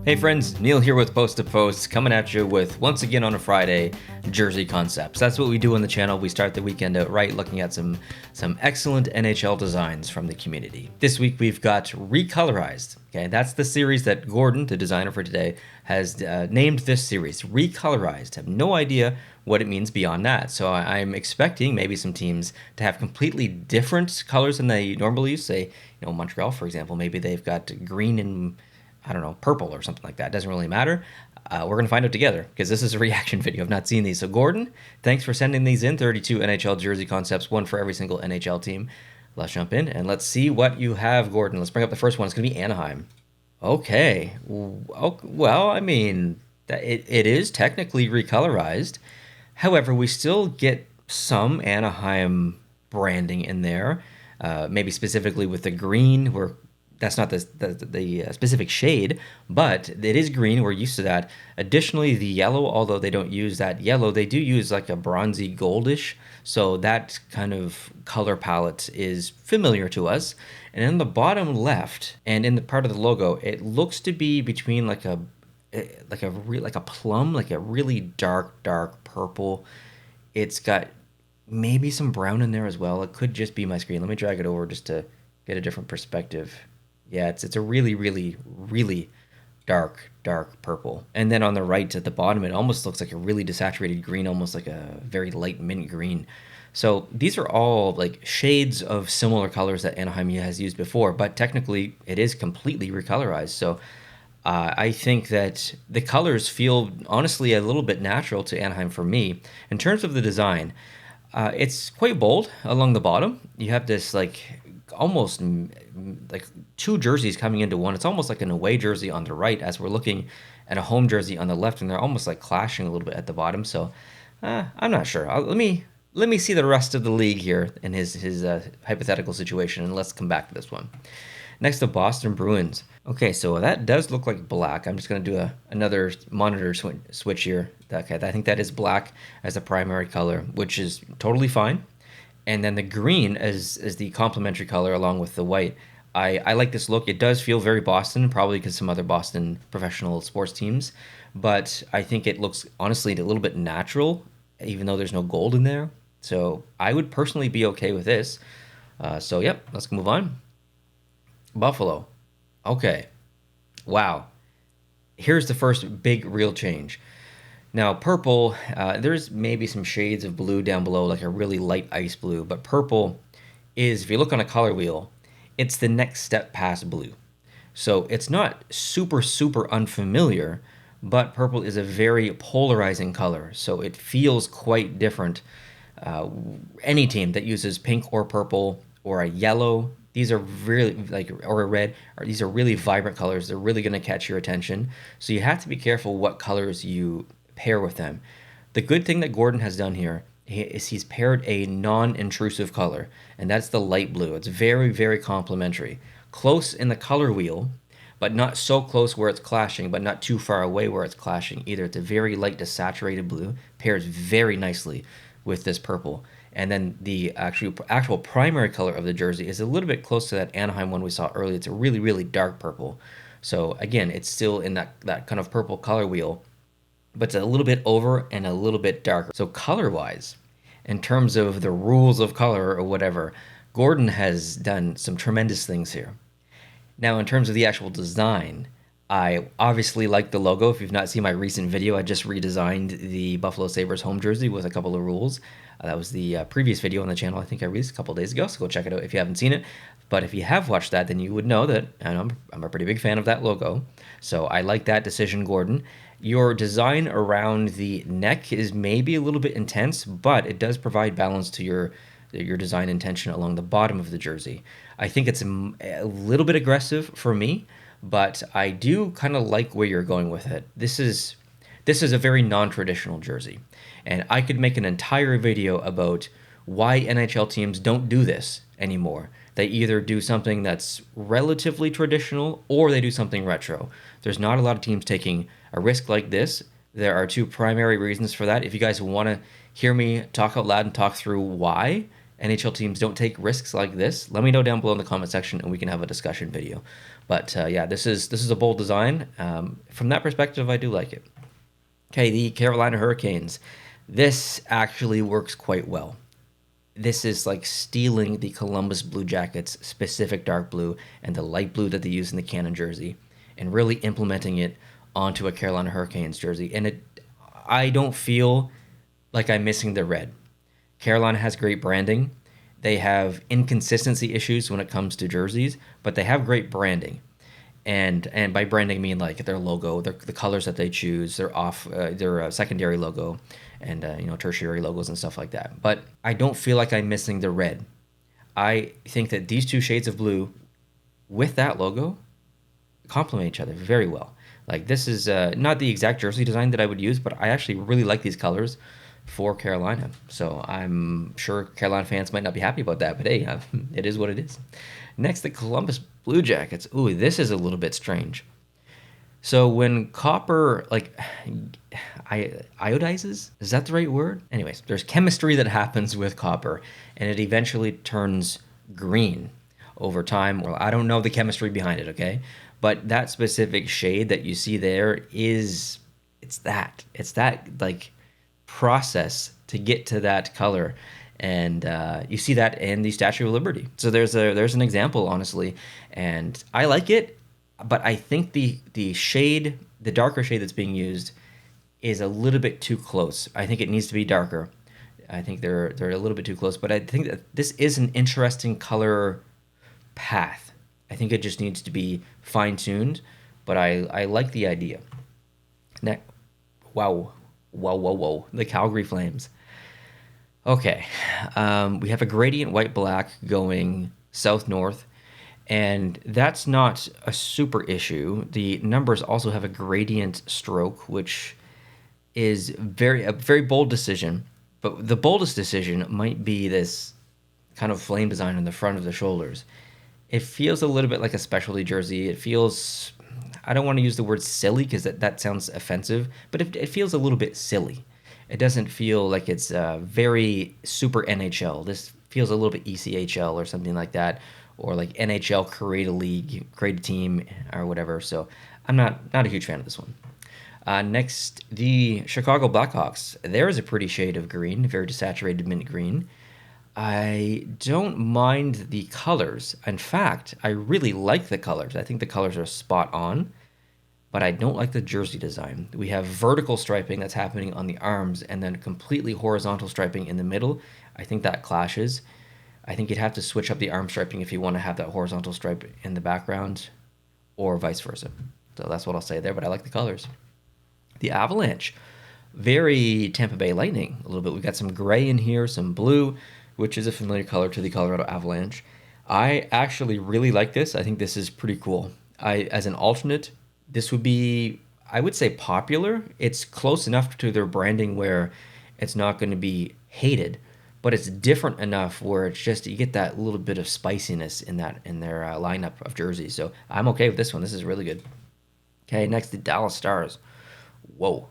Hey friends, Neil here with Post to Post, coming at you with, once again on a Friday, jersey concepts. That's what we do on the channel. We start the weekend out right, looking at some excellent NHL designs from the community. This week we've got Recolorized. Okay, that's the series that Gordon, the designer for today, has named this series, Recolorized. I have no idea what it means beyond that. So I'm expecting maybe some teams to have completely different colors than they normally use. Say, Montreal, for example, maybe they've got green and I don't know, purple or something like that. Doesn't really matter. We're going to find out together because this is a reaction video. I've not seen these. So Gordon, thanks for sending these in. 32 NHL jersey concepts, one for every single NHL team. Let's jump in and let's see what you have, Gordon. Let's bring up the first one. It's going to be Anaheim. Okay. Well, I mean, it is technically recolorized. However, we still get some Anaheim branding in there, maybe specifically with the green. That's not the specific shade, but it is green. We're used to that. Additionally, the yellow, although they don't use that yellow, they do use like a bronzy goldish. So that kind of color palette is familiar to us. And in the bottom left, and in the part of the logo, it looks to be between like a plum, like a really dark purple. It's got maybe some brown in there as well. It could just be my screen. Let me drag it over just to get a different perspective. Yeah, it's a really dark purple. And then on the right at the bottom, it almost looks like a really desaturated green, almost like a very light mint green. So these are all like shades of similar colors that Anaheim has used before, but technically it is completely recolorized. So I think that the colors feel honestly a little bit natural to Anaheim for me. In terms of the design, it's quite bold along the bottom. You have this like almost like two jerseys coming into one. It's almost like an away jersey on the right as we're looking at a home jersey on the left, and they're almost like clashing a little bit at the bottom. So I'm not sure. Let me see the rest of the league here in his hypothetical situation, and let's come back to this one. Next, the Boston Bruins. Okay, so that does look like black. I'm just going to do another monitor switch here. Okay, I think that is black as a primary color, which is totally fine. And then the green is the complementary color along with the white. I like this look. It does feel very Boston, probably because some other Boston professional sports teams. But I think it looks, honestly, a little bit natural, even though there's no gold in there. So I would personally be okay with this. So, yep, let's move on. Buffalo. Okay. Wow. Here's the first big real change. Now, purple, there's maybe some shades of blue down below, like a really light ice blue, but purple is, if you look on a color wheel, it's the next step past blue. So it's not super unfamiliar, but purple is a very polarizing color, so it feels quite different. Any team that uses pink or purple or a yellow, these are really or a red, these are really vibrant colors. They're really going to catch your attention. So you have to be careful what colors you pair with them. The good thing that Gordon has done here is he's paired a non-intrusive color, and that's the light blue. It's very complementary. Close in the color wheel, but not so close where it's clashing, but not too far away where it's clashing either. It's a very light desaturated blue, pairs very nicely with this purple. And then the actual primary color of the jersey is a little bit close to that Anaheim one we saw earlier. It's a really dark purple. So again, it's still in that kind of purple color wheel, but it's a little bit over and a little bit darker. So color-wise, in terms of the rules of color or whatever, Gordon has done some tremendous things here. Now, in terms of the actual design, I obviously like the logo. If you've not seen my recent video, I just redesigned the Buffalo Sabres home jersey with a couple of rules. That was the previous video on the channel I think I released a couple days ago, so go check it out if you haven't seen it. But if you have watched that, then you would know that I'm a pretty big fan of that logo. So I like that decision, Gordon. Your design around the neck is maybe a little bit intense, but it does provide balance to your design intention along the bottom of the jersey. I think it's a little bit aggressive for me, but I do kind of like where you're going with it. This is a very non-traditional jersey, and I could make an entire video about why NHL teams don't do this anymore. They either do something that's relatively traditional or they do something retro. There's not a lot of teams taking a risk like this. There are two primary reasons for that. If you guys want to hear me talk out loud and talk through why, NHL teams don't take risks like this, let me know down below in the comment section and we can have a discussion video. But yeah, this is a bold design. From that perspective, I do like it. Okay, the Carolina Hurricanes. This actually works quite well. This is like stealing the Columbus Blue Jackets specific dark blue and the light blue that they use in the Cannon jersey and really implementing it onto a Carolina Hurricanes jersey. And I don't feel like I'm missing the red. Carolina has great branding. They have inconsistency issues when it comes to jerseys, but they have great branding. And by branding, I mean like their logo, the colors that they choose, their secondary logo, and tertiary logos and stuff like that. But I don't feel like I'm missing the red. I think that these two shades of blue with that logo complement each other very well. Like this is not the exact jersey design that I would use, but I actually really like these colors for Carolina. So I'm sure Carolina fans might not be happy about that, but hey, it is what it is. Next, the Columbus Blue Jackets. Ooh, this is a little bit strange. So when copper, iodizes, is that the right word? Anyways, there's chemistry that happens with copper, and it eventually turns green over time. Well, I don't know the chemistry behind it, okay? But that specific shade that you see there it's that like process to get to that color. And you see that in the Statue of Liberty. So there's an example, honestly, and I like it, but I think the darker shade that's being used is a little bit too close. I think it needs to be darker. I think they're a little bit too close, but I think that this is an interesting color path. I think it just needs to be fine-tuned, but I like the idea. Next, wow, the Calgary Flames. Okay, we have a gradient white-black going south-north, and that's not a super issue. The numbers also have a gradient stroke, which is a very bold decision, but the boldest decision might be this kind of flame design on the front of the shoulders. It feels a little bit like a specialty jersey. It feels, I don't want to use the word silly because that sounds offensive, but it feels a little bit silly. It doesn't feel like it's very super NHL. This feels a little bit ECHL or something like that, or like NHL create a league, create a team, or whatever. So I'm not a huge fan of this one. Next, the Chicago Blackhawks. There is a pretty shade of green, very desaturated mint green. I don't mind the colors. In fact, I really like the colors. I think the colors are spot on. But I don't like the jersey design. We have vertical striping that's happening on the arms and then completely horizontal striping in the middle. I think that clashes. I think you'd have to switch up the arm striping if you want to have that horizontal stripe in the background or vice versa. So that's what I'll say there, but I like the colors. The Avalanche, very Tampa Bay Lightning a little bit. We've got some gray in here, some blue, which is a familiar color to the Colorado Avalanche. I actually really like this. I think this is pretty cool. As an alternate, this would be, I would say, popular. It's close enough to their branding where it's not going to be hated, but it's different enough where it's just you get that little bit of spiciness in their lineup of jerseys. So I'm okay with this one. This is really good. Okay, next the Dallas Stars. Whoa.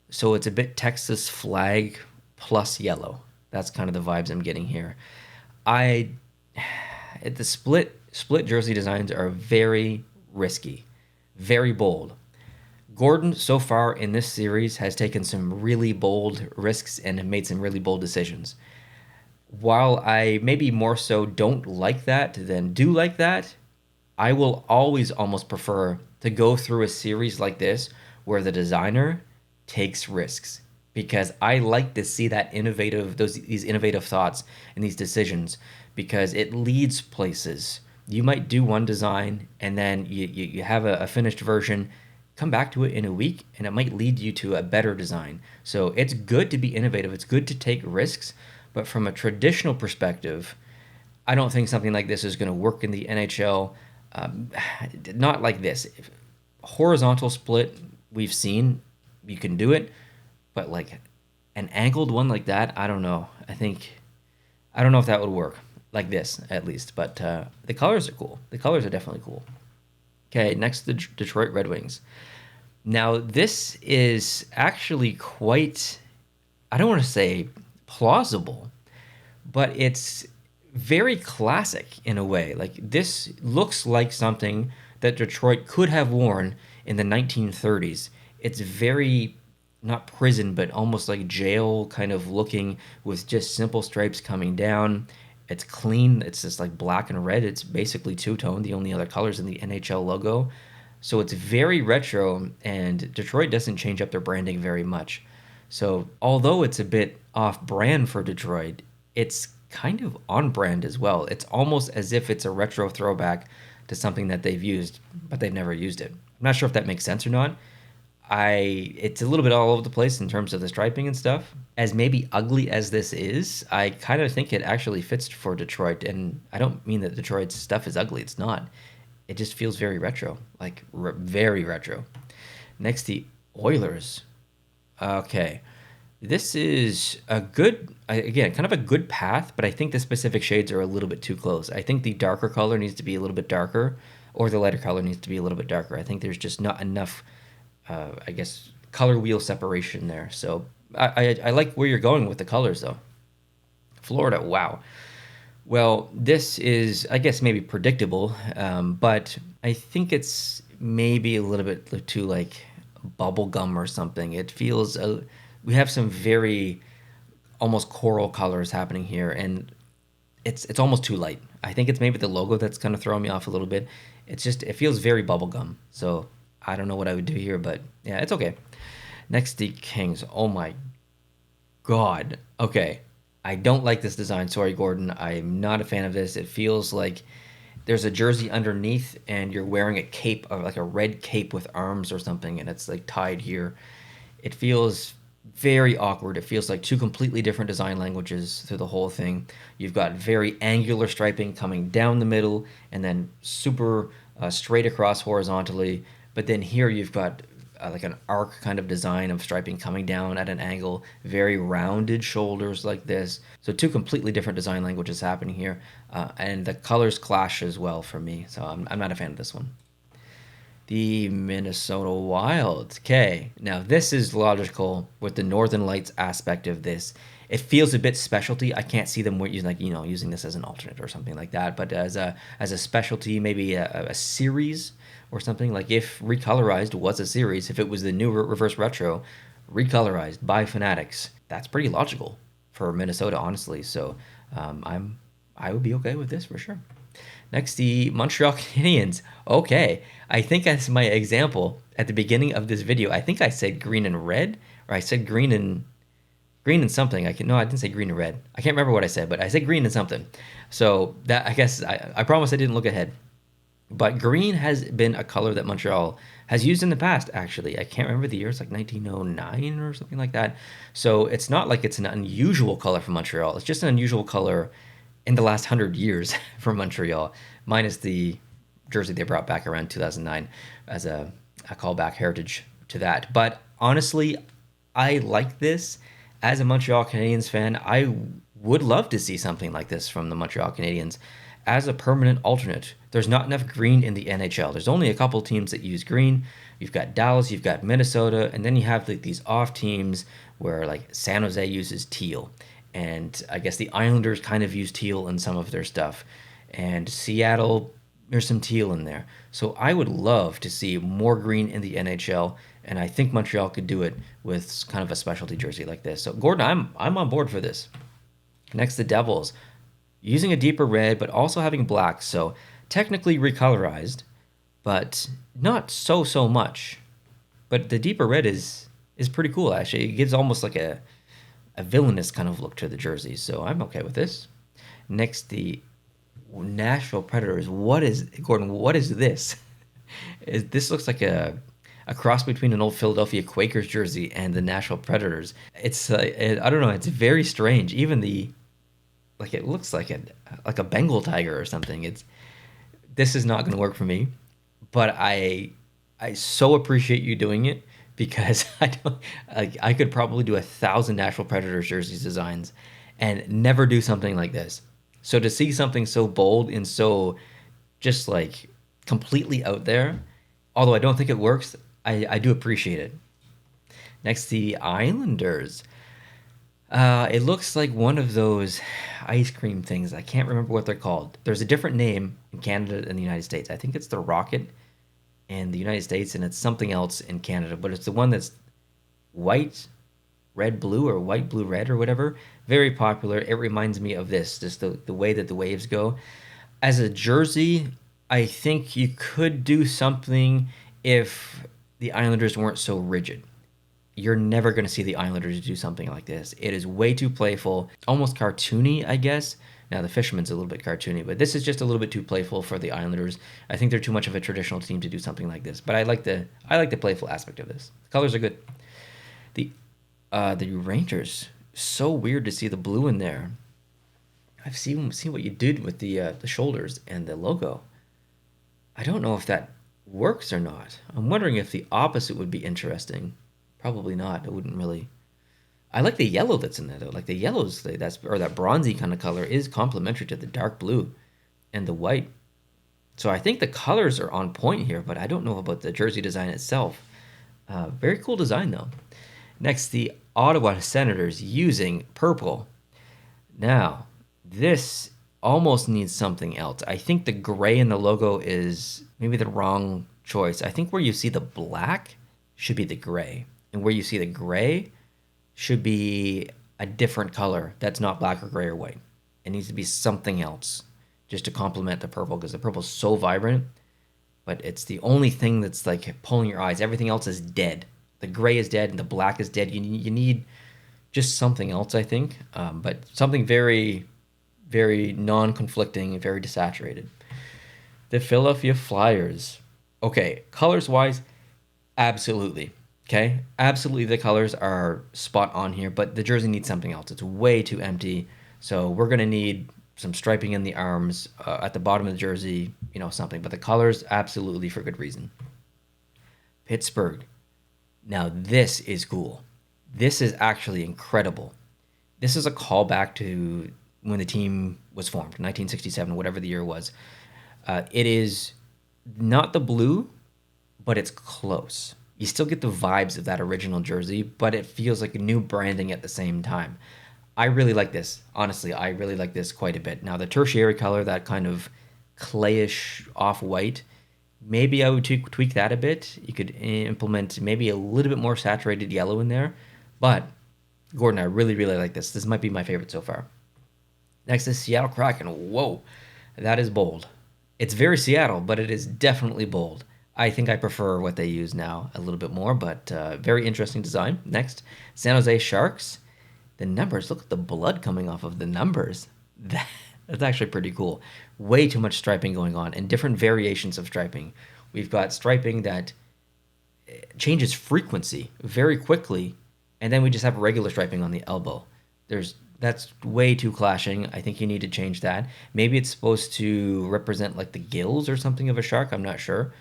So it's a bit Texas flag plus yellow. That's kind of the vibes I'm getting here. The split jersey designs are very risky. Very bold. Gordon, so far in this series, has taken some really bold risks and have made some really bold decisions. While I maybe more so don't like that than do like that, I will always almost prefer to go through a series like this where the designer takes risks, because I like to see that these innovative thoughts and these decisions, because it leads places. You might do one design and then you have a finished version, come back to it in a week, and it might lead you to a better design. So it's good to be innovative. It's good to take risks. But from a traditional perspective, I don't think something like this is going to work in the NHL. Not like this. Horizontal split, we've seen. You can do it. But like an angled one like that, I don't know. I don't know if that would work. Like this, at least. But the colors are cool. The colors are definitely cool. Okay, next, the Detroit Red Wings. Now, this is actually quite, I don't want to say plausible, but it's very classic in a way. Like this looks like something that Detroit could have worn in the 1930s. It's very not prison, but almost like jail kind of looking with just simple stripes coming down. It's clean. It's just like black and red. It's basically two-tone. The only other colors in the NHL logo. So it's very retro, and Detroit doesn't change up their branding very much. So although it's a bit off-brand for Detroit, it's kind of on brand as well. It's almost as if it's a retro throwback to something that they've used, but they've never used it. I'm not sure if that makes sense or not. It's a little bit all over the place in terms of the striping and stuff. As maybe ugly as this is, I kind of think it actually fits for Detroit. And I don't mean that Detroit's stuff is ugly. It's not. It just feels very retro, like very retro. Next, the Oilers. Okay. This is a good, again, kind of a good path, but I think the specific shades are a little bit too close. I think the darker color needs to be a little bit darker, or the lighter color needs to be a little bit darker. I think there's just not enough, I guess, color wheel separation there. So I like where you're going with the colors, though. Florida, wow. Well, this is, I guess, maybe predictable, but I think it's maybe a little bit too like bubble gum or something. It feels we have some very almost coral colors happening here, and it's almost too light. I think it's maybe the logo that's kind of throwing me off a little bit. It's just it feels very bubblegum. So I don't know what I would do here, but yeah, it's okay. Next, the Kings. Oh my God. Okay. I don't like this design. Sorry, Gordon. I'm not a fan of this. It feels like there's a jersey underneath and you're wearing a cape, or like a red cape with arms or something, and it's like tied here. It feels very awkward. It feels like two completely different design languages through the whole thing. You've got very angular striping coming down the middle and then super straight across horizontally. But then here you've got like an arc kind of design of striping coming down at an angle, very rounded shoulders like this. So two completely different design languages happening here. And the colors clash as well for me. So I'm not a fan of this one. The Minnesota Wild. Okay, now this is logical with the Northern Lights aspect of this. It feels a bit specialty. I can't see them using like using this as an alternate or something like that. But as a specialty, maybe a series or something, like if Recolorized was a series, if it was the new reverse retro, Recolorized by Fanatics, that's pretty logical for Minnesota, honestly. So I would be okay with this for sure. Next, the Montreal Canadiens. Okay, I think as my example at the beginning of this video, I think I said green and red, or I said green and something. I didn't say green and red. I can't remember what I said, but I said green and something. So that, I guess, I promise I didn't look ahead. But green has been a color that Montreal has used in the past, actually. I can't remember the year. It's like 1909 or something like that. So it's not like it's an unusual color for Montreal. It's just an unusual color in the last 100 years for Montreal, minus the jersey they brought back around 2009 as a callback heritage to that. But honestly, I like this. As a Montreal Canadiens fan, I would love to see something like this from the Montreal Canadiens as a permanent alternate. There's not enough green in the NHL. There's only a couple teams that use green. You've got Dallas, you've got Minnesota, and then you have like these off teams where like San Jose uses teal. And I guess the Islanders kind of use teal in some of their stuff. And Seattle, there's some teal in there. So I would love to see more green in the NHL, and I think Montreal could do it with kind of a specialty jersey like this. So Gordon, I'm on board for this. Next, the Devils. Using a deeper red, but also having black. So technically recolorized, but not so much. But the deeper red is pretty cool, actually. It gives almost like a villainous kind of look to the jersey. So I'm okay with this. Next, the Nashville Predators. Gordon, what is this? This looks like a cross between an old Philadelphia Quakers jersey and the Nashville Predators. It's I don't know, it's very strange. Even it looks like a Bengal tiger or something. This is not going to work for me, but I so appreciate you doing it, because I could probably do 1,000 Nashville Predators jerseys designs and never do something like this. So to see something so bold and so just like completely out there, although I don't think it works, I do appreciate it. Next, the Islanders. It looks like one of those ice cream things. I can't remember what they're called. There's a different name in Canada and the United States. I think it's the Rocket in the United States, and it's something else in Canada, but it's the one that's white, red, blue, or white, blue, red, or whatever. Very popular. It reminds me of this, just the way that the waves go. As a jersey, I think you could do something if the Islanders weren't so rigid. You're never going to see the Islanders do something like this. It is way too playful, almost cartoony, I guess. Now the Fisherman's a little bit cartoony, but this is just a little bit too playful for the Islanders. I think they're too much of a traditional team to do something like this. But I like the playful aspect of this. The colors are good. The the Rangers, so weird to see the blue in there. I've seen what you did with the shoulders and the logo. I don't know if that works or not. I'm wondering if the opposite would be interesting. Probably not. It wouldn't really. I like the yellow that's in there though. Like the yellows, that's or that bronzy kind of color is complementary to the dark blue and the white. So I think the colors are on point here, but I don't know about the jersey design itself. Very cool design though. Next, the Ottawa Senators using purple. Now, this almost needs something else. I think the gray in the logo is maybe the wrong choice. I think where you see the black should be the gray, and where you see the gray should be a different color that's not black or gray or white. It needs to be something else just to complement the purple because the purple is so vibrant, but it's the only thing that's like pulling your eyes. Everything else is dead. The gray is dead and the black is dead. You need just something else, I think, but something very, very non-conflicting and very desaturated. The Philadelphia Flyers. Okay, colors-wise, absolutely. Okay, absolutely the colors are spot on here, but the jersey needs something else. It's way too empty, so we're going to need some striping in the arms, at the bottom of the jersey, something. But the colors, absolutely for good reason. Pittsburgh. Now this is cool. This is actually incredible. This is a callback to when the team was formed, 1967, whatever the year was. It is not the blue, but it's close. You still get the vibes of that original jersey, but it feels like a new branding at the same time. I really like this. Honestly, I really like this quite a bit. Now, the tertiary color, that kind of clayish off-white, maybe I would tweak that a bit. You could implement maybe a little bit more saturated yellow in there. But, Gordon, I really, really like this. This might be my favorite so far. Next is Seattle Kraken. Whoa, that is bold. It's very Seattle, but it is definitely bold. I think I prefer what they use now a little bit more, but very interesting design. Next, San Jose Sharks. The numbers, look at the blood coming off of the numbers. That's actually pretty cool. Way too much striping going on and different variations of striping. We've got striping that changes frequency very quickly, and then we just have regular striping on the elbow. That's way too clashing. I think you need to change that. Maybe it's supposed to represent like the gills or something of a shark. I'm not sure.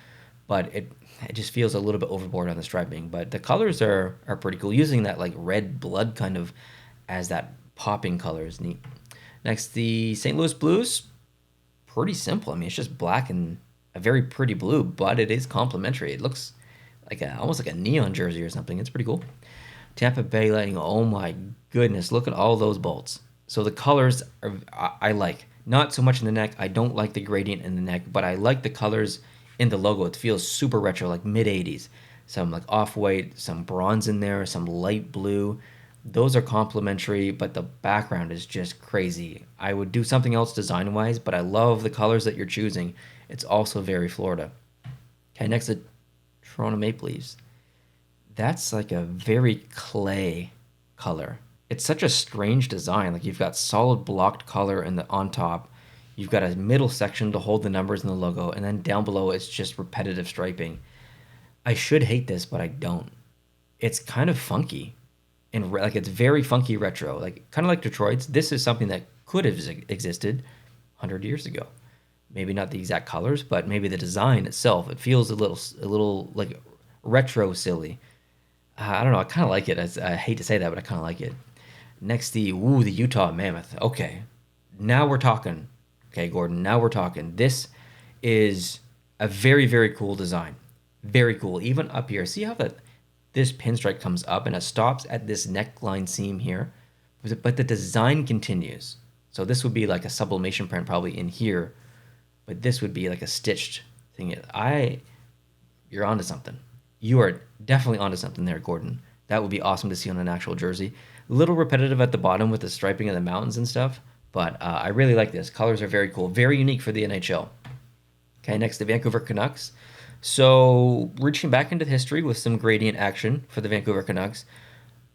But it just feels a little bit overboard on the striping. But the colors are pretty cool. Using that like red blood kind of as that popping color is neat. Next, the St. Louis Blues. Pretty simple. I mean, it's just black and a very pretty blue, but it is complementary. It looks like almost like a neon jersey or something. It's pretty cool. Tampa Bay Lightning. Oh my goodness, look at all those bolts. So the colors I like. Not so much in the neck. I don't like the gradient in the neck, but I like the colors in the logo. It feels super retro, like mid-'80s. Some like off-white, some bronze in there, some light blue. Those are complementary, but the background is just crazy. I would do something else design-wise, but I love the colors that you're choosing. It's also very Florida. Okay, next the Toronto Maple Leafs. That's like a very clay color. It's such a strange design. Like you've got solid blocked color on top. You've got a middle section to hold the numbers in the logo, and then down below it's just repetitive striping. I should hate this, but I don't. It's kind of funky, and like it's very funky retro, like kind of like Detroit's. This is something that could have existed 100 years ago. Maybe not the exact colors, but maybe the design itself. It feels a little like retro silly. I don't know. I kind of like it. I hate to say that, but I kind of like it. Next, the Utah Mammoth. Okay, now we're talking. Okay, Gordon, now we're talking. This is a very, very cool design. Very cool. Even up here, see how this pinstripe comes up and it stops at this neckline seam here. but the design continues. So this would be like a sublimation print probably in here, but this would be like a stitched thing. You're onto something. You are definitely onto something there, Gordon. That would be awesome to see on an actual jersey. A little repetitive at the bottom with the striping of the mountains and stuff, but I really like this. Colors are very cool, very unique for the NHL. Okay, next the Vancouver Canucks. So reaching back into history with some gradient action for the Vancouver Canucks,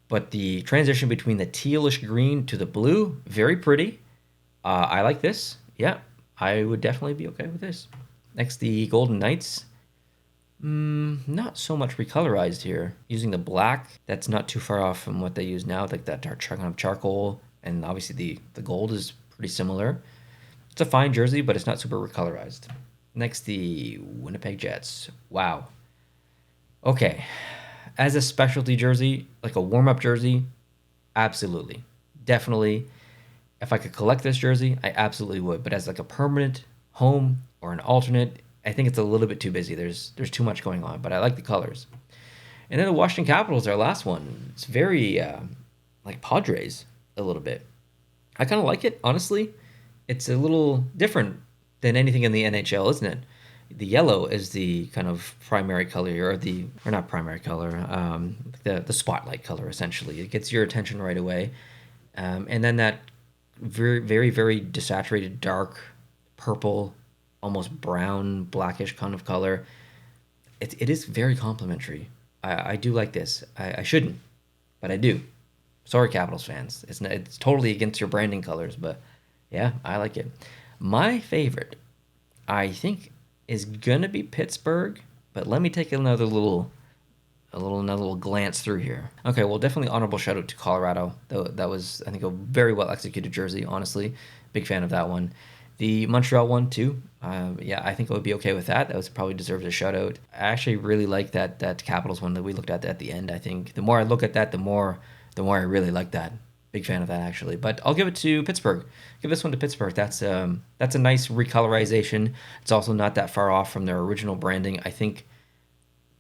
but the transition between the tealish green to the blue, very pretty. I like this. Yeah, I would definitely be okay with this. Next, the Golden Knights. Not so much recolorized here. Using the black, that's not too far off from what they use now, like that dark kind of charcoal, and obviously the gold is pretty similar. It's a fine jersey, but it's not super recolorized. Next, the Winnipeg Jets. Wow. Okay, as a specialty jersey, like a warm-up jersey, absolutely, definitely. If I could collect this jersey, I absolutely would. But as like a permanent home or an alternate, I think it's a little bit too busy. There's too much going on, but I like the colors. And then the Washington Capitals, our last one. It's very like Padres a little bit. I kind of like it, honestly. It's a little different than anything in the NHL, isn't it? The yellow is the kind of primary color, or not primary color, the spotlight color, essentially. It gets your attention right away. And then that very, very, very desaturated dark purple, almost brown, blackish kind of color. It is very complimentary. I do like this. I shouldn't, but I do. Sorry, Capitals fans. It's totally against your branding colors, but yeah, I like it. My favorite, I think, is gonna be Pittsburgh, but let me take another little glance through here. Okay, well, definitely honorable shout out to Colorado. That was, I think, a very well executed jersey. Honestly, big fan of that one. The Montreal one too. Yeah, I think I would be okay with that. That was probably deserves a shout out. I actually really like that Capitals one that we looked at the end. I think the more I look at that, the more I really like that. Big fan of that, actually. But I'll give it to Pittsburgh. Give this one to Pittsburgh. That's a nice recolorization. It's also not that far off from their original branding. I think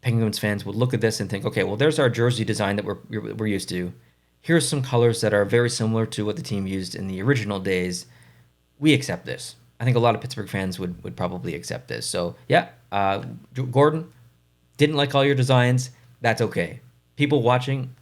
Penguins fans would look at this and think, okay, well, there's our jersey design that we're used to. Here's some colors that are very similar to what the team used in the original days. We accept this. I think a lot of Pittsburgh fans would probably accept this. So, yeah, Gordon, didn't like all your designs. That's okay. People watching,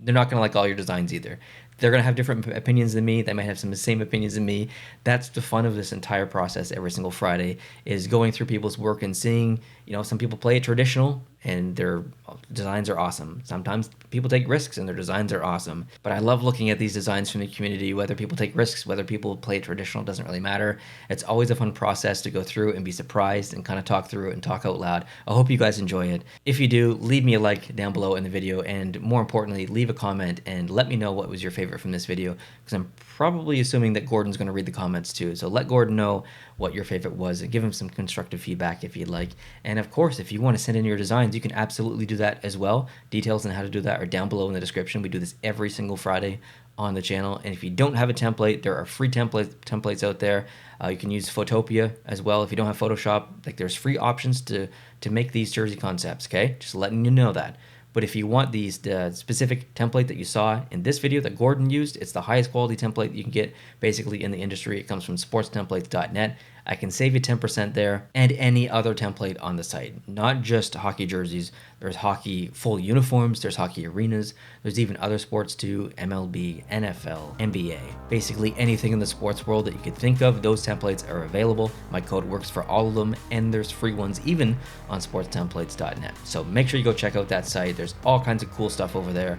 they're not going to like all your designs either. They're going to have different opinions than me. They might have some of the same opinions than me. That's the fun of this entire process every single Friday, is going through people's work and seeing, some people play it traditional and their designs are awesome. Sometimes people take risks and their designs are awesome. But I love looking at these designs from the community, whether people take risks, whether people play it traditional, doesn't really matter. It's always a fun process to go through and be surprised and kind of talk through it and talk out loud. I hope you guys enjoy it. If you do, leave me a like down below in the video, and more importantly, leave a comment and let me know what was your favorite from this video, because I'm probably assuming that Gordon's going to read the comments too. So let Gordon know what your favorite was and give him some constructive feedback if you'd like. And of course, if you want to send in your designs, you can absolutely do that as well. Details on how to do that are down below in the description. We do this every single Friday on the channel. And if you don't have a template, there are free templates out there. You can use Photopia as well. If you don't have Photoshop, there's free options to make these jersey concepts, okay? Just letting you know that. But if you want the specific template that you saw in this video that Gordon used, it's the highest quality template you can get basically in the industry. It comes from sportstemplates.net. I can save you 10% there, and any other template on the site. Not just hockey jerseys. There's hockey full uniforms, there's hockey arenas, there's even other sports too, MLB, NFL, NBA. Basically anything in the sports world that you could think of, those templates are available. My code works for all of them, and there's free ones even on sportstemplates.net. So make sure you go check out that site. There's all kinds of cool stuff over there.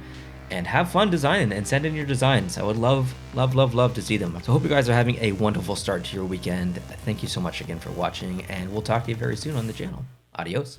And have fun designing and send in your designs. I would love, love, love, love to see them. So I hope you guys are having a wonderful start to your weekend. Thank you so much again for watching, and we'll talk to you very soon on the channel. Adios.